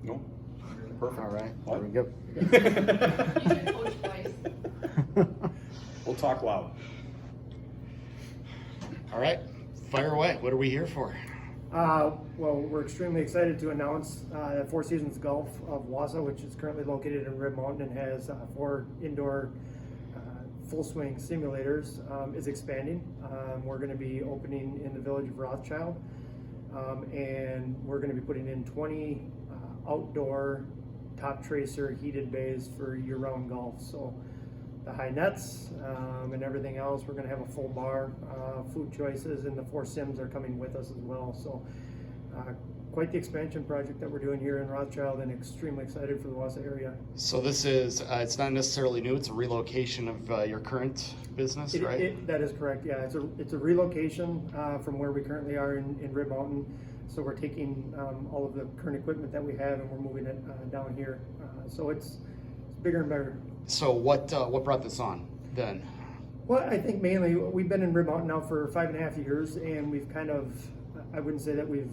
No. Perfect. All right, What? there we go. You can coach twice. We'll talk loud. All right, fire away. What are we here for? Well, we're extremely excited to announce that Four Seasons Golf of Wausau, which is currently located in Rib Mountain and has 4 indoor full swing simulators, is expanding. We're going to be opening in the village of Rothschild, and we're going to be putting in 20 outdoor top tracer heated bays for year-round golf. So the high nets and everything else, we're going to have a full bar, food choices, and the 4 sims are coming with us as well. So quite the expansion project that we're doing here in Rothschild, and extremely excited for the Wausau area. So this is, it's not necessarily new, it's a relocation of your current business, right? That is correct, yeah. It's a relocation from where we currently are in Rib Mountain. So we're taking all of the current equipment that we have and we're moving it down here. So it's bigger and better. So what brought this on then? Well, I think mainly we've been in Rib Mountain now for 5.5 years, and we've kind of, I wouldn't say that we've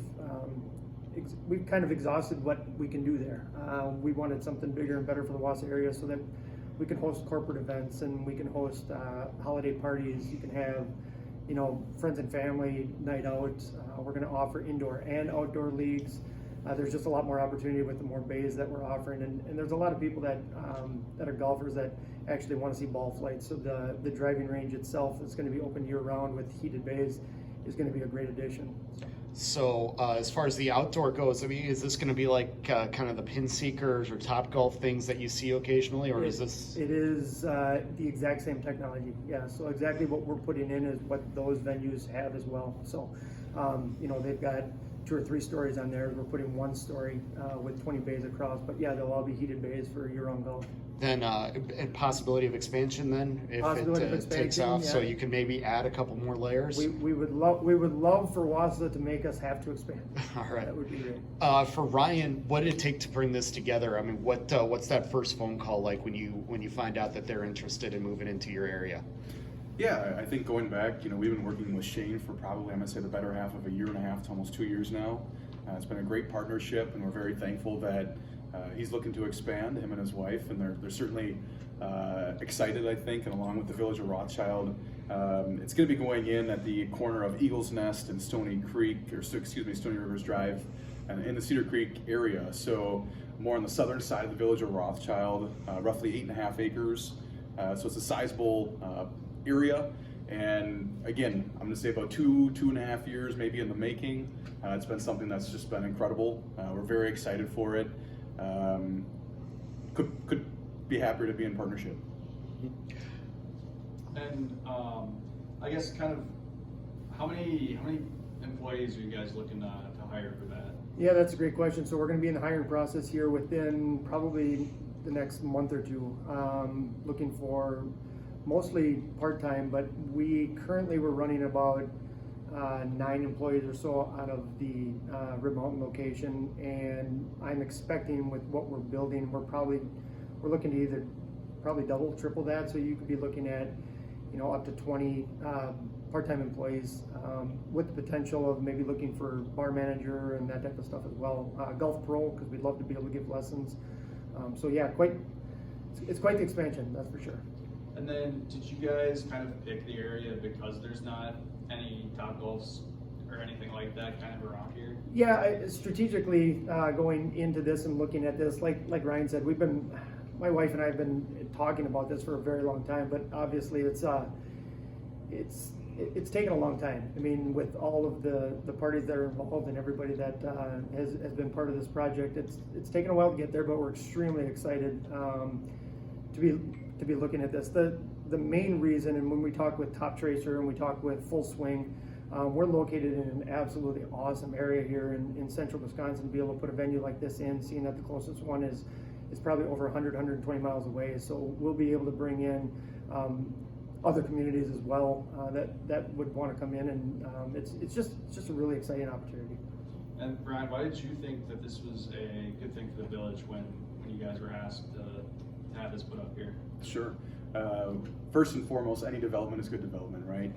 kind of exhausted what we can do there. We wanted something bigger and better for the Wausau area so that we can host corporate events and we can host holiday parties. You can have, you know, friends and family night out. We're going to offer indoor and outdoor leagues. There's just a lot more opportunity with the more bays that we're offering, and there's a lot of people that are golfers that actually want to see ball flights. So the driving range itself is going to be open year round with heated bays is going to be a great addition. So as far as the outdoor goes, I mean, is this going to be like kind of the pin seekers or top golf things that you see occasionally, or is this? It is the exact same technology, yeah. So exactly what we're putting in is what those venues have as well. So, you know, they've got 2 or 3 stories on there. We're putting 1 story with 20 bays across, but yeah, they'll all be heated bays for year-round golf. Then and possibility of expansion then if Possibility of it takes expansion, off, so yeah. you can maybe add a couple more layers. We would love for Wausau to make us have to expand. All right. That would be great. For Ryan, what did it take to bring this together? I mean, what's that first phone call like when you find out that they're interested in moving into your area? Yeah, I think going back, you know, we've been working with Shane for probably, I'm going to say, the better half of 1.5 years to almost 2 years now. It's been a great partnership, and we're very thankful that he's looking to expand, him and his wife, and they're certainly excited, I think, and along with the village of Rothschild. It's going to be going in at the corner of Eagle's Nest and Stony Rivers Drive, and in the Cedar Creek area. So more on the southern side of the village of Rothschild, roughly 8.5 acres. So it's a sizable area, and again, I'm going to say about 2.5 years maybe in the making. It's been something that's just been incredible. We're very excited for it. Could be happier to be in partnership. And I guess kind of how many employees are you guys looking to hire for that? Yeah, that's a great question. So we're going to be in the hiring process here within probably the next month or 2, looking for mostly part-time, but we currently were running about 9 employees or so out of the Rib Mountain location, and I'm expecting with what we're building, we're looking to either probably double, triple that. So you could be looking at, you know, up to 20 part-time employees with the potential of maybe looking for bar manager and that type of stuff as well. Golf pro, because we'd love to be able to give lessons. So yeah, it's quite the expansion, that's for sure. And then did you guys kind of pick the area because there's not any top golfs or anything like that kind of around here? Yeah, strategically going into this and looking at this, like Ryan said, my wife and I have been talking about this for a very long time, but obviously it's taken a long time. I mean, with all of the parties that are involved and everybody that has been part of this project, it's taken a while to get there, but we're extremely excited to be looking at this. The main reason, and when we talk with Top Tracer and we talk with Full Swing, we're located in an absolutely awesome area here in central Wisconsin. To be able to put a venue like this in, seeing that the closest one is probably over 120 miles away. So we'll be able to bring in other communities as well that would want to come in, and it's just a really exciting opportunity. And Brian, why did you think that this was a good thing for the village when you guys were asked to have this put up here? Sure. First and foremost, any development is good development, right?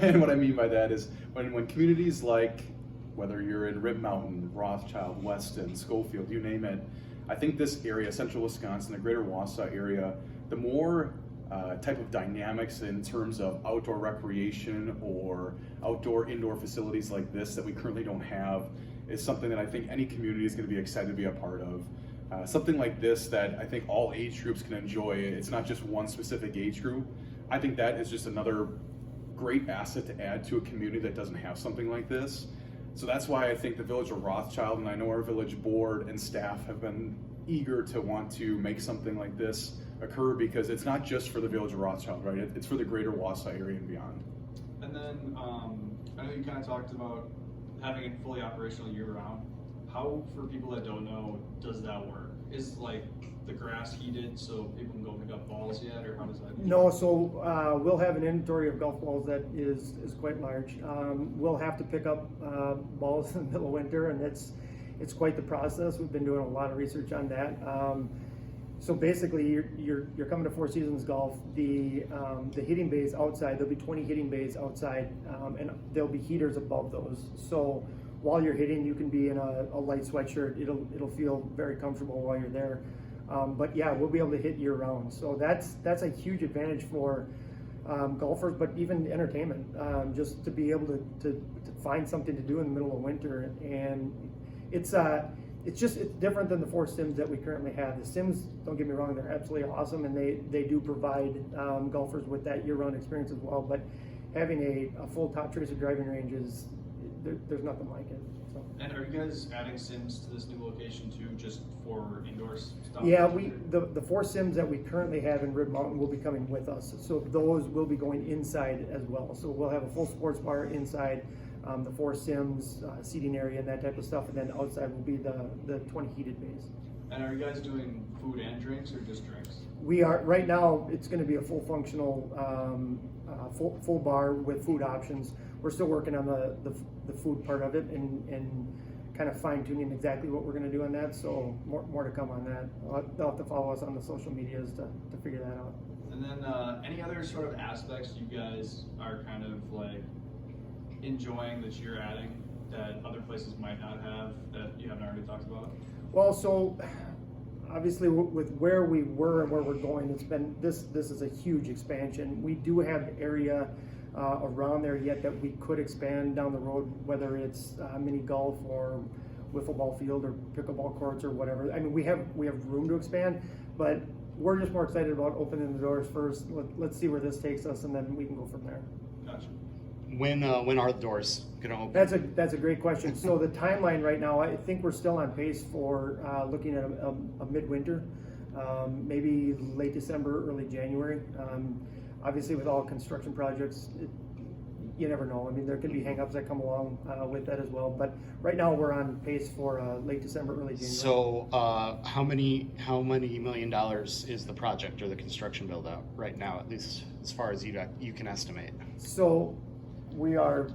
And what I mean by that is when communities like whether you're in Rib Mountain, Rothschild, Weston, Schofield, you name it. I think this area, central Wisconsin, the greater Wausau area, the more type of dynamics in terms of outdoor recreation or outdoor indoor facilities like this that we currently don't have is something that I think any community is going to be excited to be a part of. Something like this that I think all age groups can enjoy. It's not just one specific age group. I think that is just another great asset to add to a community that doesn't have something like this. So that's why I think the Village of Rothschild, and I know our village board and staff have been eager to want to make something like this occur, because it's not just for the Village of Rothschild, right? It's for the greater Wausau area and beyond. And then I know you kind of talked about having it fully operational year round. How, for people that don't know, does that work? Is like the grass heated so people can go pick up balls yet, or how does that? No, so we'll have an inventory of golf balls that is quite large. We'll have to pick up balls in the middle of winter, and it's quite the process. We've been doing a lot of research on that. So basically, you're coming to Four Seasons Golf. The hitting bays outside, there'll be 20 hitting bays outside, and there'll be heaters above those. So while you're hitting, you can be in a light sweatshirt. It'll feel very comfortable while you're there. But yeah, we'll be able to hit year round. So that's a huge advantage for golfers, but even entertainment. Just to be able to find something to do in the middle of winter, and it's different than the four sims that we currently have. The sims, don't get me wrong, they're absolutely awesome, and they do provide golfers with that year-round experience as well. But having a full Top Tracer driving range there's nothing like it. So. And are you guys adding sims to this new location too, just for indoor stuff? Yeah, the four sims that we currently have in Rib Mountain will be coming with us. So those will be going inside as well. So we'll have a full sports bar inside. The four sims, seating area and that type of stuff, and then outside will be the 20 heated bays. And are you guys doing food and drinks, or just drinks? We are, right now, it's going to be a full functional, full bar with food options. We're still working on the food part of it and kind of fine tuning exactly what we're going to do on that. So more to come on that. They'll have to follow us on the social medias to figure that out. And then any other sort of aspects you guys are kind of like enjoying that you're adding that other places might not have that you haven't already talked about? Well, so obviously with where we were and where we're going, it's been this is a huge expansion. We do have area around there yet that we could expand down the road, whether it's mini golf or wiffle ball field or pickleball courts or whatever. I mean, we have room to expand, but we're just more excited about opening the doors first. Let's see where this takes us, and then we can go from there. Gotcha. When are the doors gonna open? That's a great question. So the timeline right now, I think we're still on pace for looking at a midwinter, maybe late December, early January. Obviously, with all construction projects, you never know. I mean, there can be hangups that come along with that as well. But right now, we're on pace for late December, early January. So, how many $1 million is the project or the construction build out right now, at least as far as you can estimate? So we're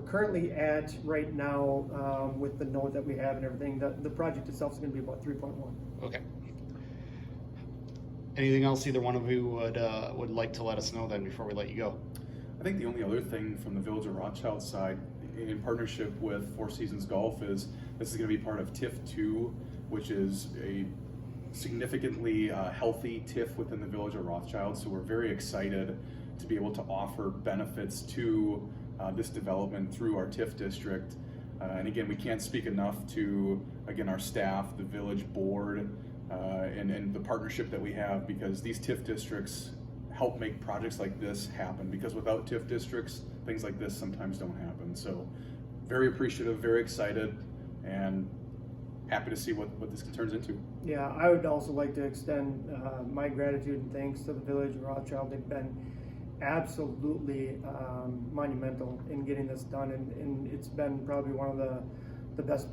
currently at right now with the note that we have and everything. The project itself is going to be about 3.1. Okay. Anything else either one of you would like to let us know then before we let you go? I think the only other thing from the Village of Rothschild side, in partnership with Four Seasons Golf, is this is going to be part of TIF 2, which is a significantly healthy TIF within the Village of Rothschild. So we're very excited to be able to offer benefits to this development through our TIF district. And again, we can't speak enough to, again, our staff, the village board, and the partnership that we have, because these TIF districts help make projects like this happen, because without TIF districts, things like this sometimes don't happen. So very appreciative, very excited, and happy to see what this turns into. Yeah, I would also like to extend my gratitude and thanks to the Village of Rothschild. They've been absolutely monumental in getting this done, and it's been probably one of the best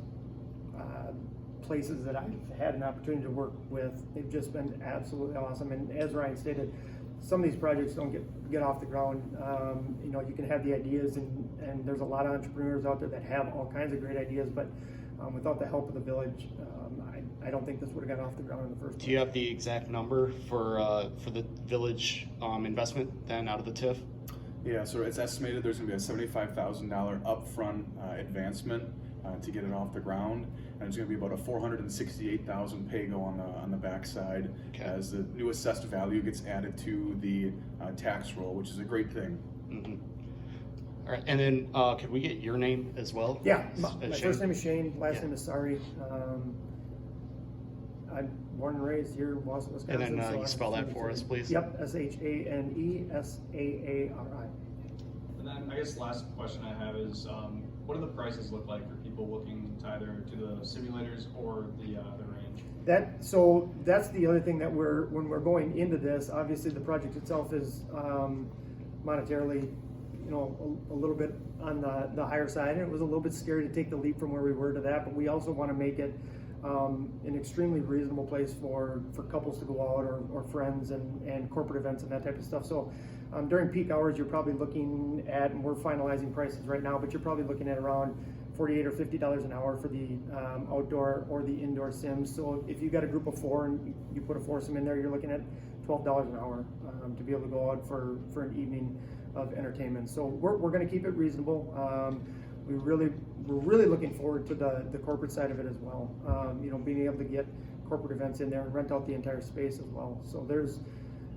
places that I've had an opportunity to work with. They've just been absolutely awesome, and as Ryan stated, some of these projects don't get off the ground. You can have the ideas, and there's a lot of entrepreneurs out there that have all kinds of great ideas, but without the help of the village, I don't think this would have gotten off the ground in the first place. Do you have the exact number for the village investment then out of the TIF? Yeah, so it's estimated there's gonna be a $75,000 upfront advancement to get it off the ground, and it's gonna be about a $468,000 pay-go on the backside Okay. as the new assessed value gets added to the tax roll, which is a great thing. Mhm. All right, and then could we get your name as well? Yeah, As my Shane? first name is Shane, last Yeah. name is Sari. I'm born and raised here in Wausau, Wisconsin. And then so you I'm spell that Stephen for us, Shane. please? Yep, ShaneSaari. And then I guess last question I have is, what do the prices look like for people looking to either do the simulators or the range? So that's the other thing that when we're going into this, obviously the project itself is monetarily, a little bit on the higher side, and it was a little bit scary to take the leap from where we were to that, but we also want to make it an extremely reasonable place for couples to go out or friends and corporate events and that type of stuff. So during peak hours, you're probably looking at, and we're finalizing prices right now, but you're probably looking at around $48 or $50 an hour for the outdoor or the indoor sims. So if you got a group of 4 and you put a foursome in there, you're looking at $12 an hour to be able to go out for an evening of entertainment. So we're going to keep it reasonable. We're really looking forward to the corporate side of it as well. Being able to get corporate events in there and rent out the entire space as well. So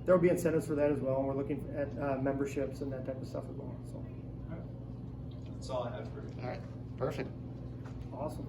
there'll be incentives for that as well. And we're looking at memberships and that type of stuff as well. So That's all I have for you. All right, perfect. awesome.